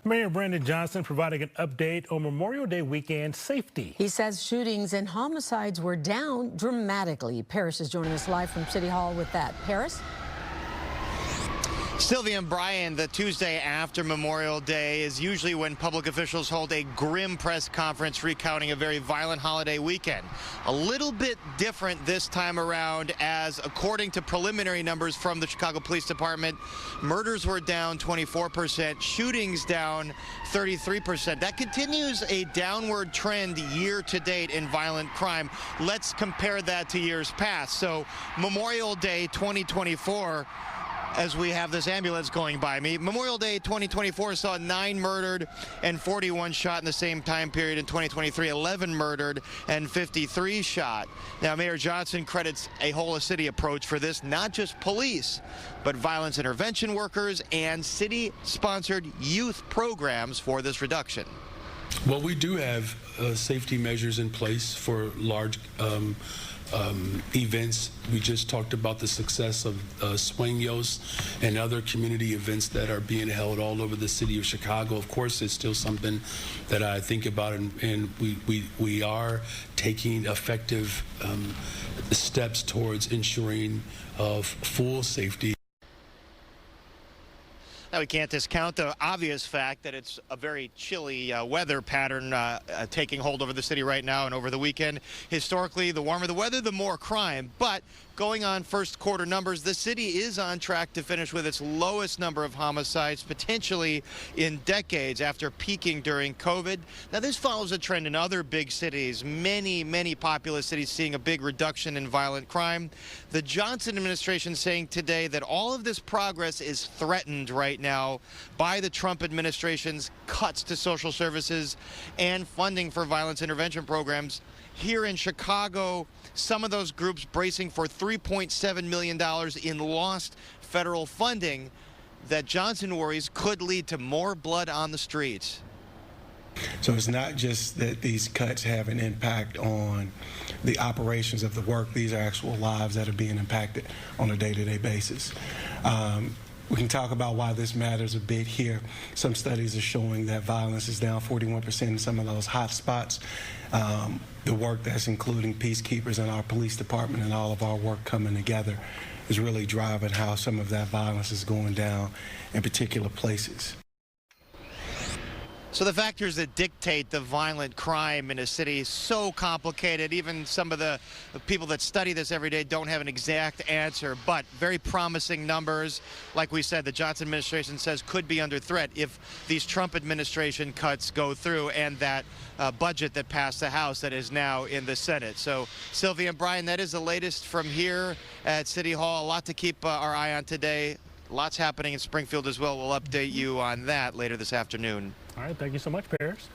Mayor Brandon Johnson providing an update on Memorial Day weekend safety. He says shootings and homicides were down dramatically. Paris is joining us live from City Hall with that. Paris? Sylvia and Brian, the Tuesday after Memorial Day is usually when public officials hold a grim press conference recounting a very violent holiday weekend. A little bit different this time around, as according to preliminary numbers from the Chicago Police Department, murders were down 24%, shootings down 33%. That continues a downward trend year to date in violent crime. Let's compare that to years past. So Memorial Day 2024, as we have this ambulance going by me, Memorial Day 2024 saw 9 murdered and 41 shot in the same time period. In 2023, 11 murdered and 53 shot. Now, Mayor Johnson credits a whole-of-city approach for this, not just police, but violence intervention workers and city-sponsored youth programs for this reduction. Well, we do have safety measures in place for large events. We just talked about the success of Sueños and other community events that are being held all over the city of Chicago. Of course, it's still something that I think about, and we are taking effective steps towards ensuring of full safety. Now, we can't discount the obvious fact that it's a very chilly weather pattern taking hold over the city right now and over the weekend. Historically, the warmer the weather, the more crime. But going on first quarter numbers, the city is on track to finish with its lowest number of homicides, potentially in decades, after peaking during COVID. Now, this follows a trend in other big cities, many populous cities seeing a big reduction in violent crime. The Johnson administration saying today that all of this progress is threatened right now by the Trump administration's cuts to social services and funding for violence intervention programs. Here in Chicago, some of those groups bracing for $3.7 million in lost federal funding that Johnson worries could lead to more blood on the streets. So it's not just that these cuts have an impact on the operations of the work. These are actual lives that are being impacted on a day-to-day basis. We can talk about why this matters a bit here. Some studies are showing that violence is down 41% in some of those hot spots. The work that's including peacekeepers in our police department and all of our work coming together is really driving how some of that violence is going down in particular places. So the factors that dictate the violent crime in a city is so complicated. Even some of the people that study this every day don't have an exact answer, but very promising numbers. Like we said, the Johnson administration says could be under threat if these Trump administration cuts go through and that budget that passed the House that is now in the Senate. So, Sylvia and Brian, that is the latest from here at City Hall. A lot to keep our eye on today. Lots happening in Springfield as well. We'll update you on that later this afternoon. All right, thank you so much, Paris.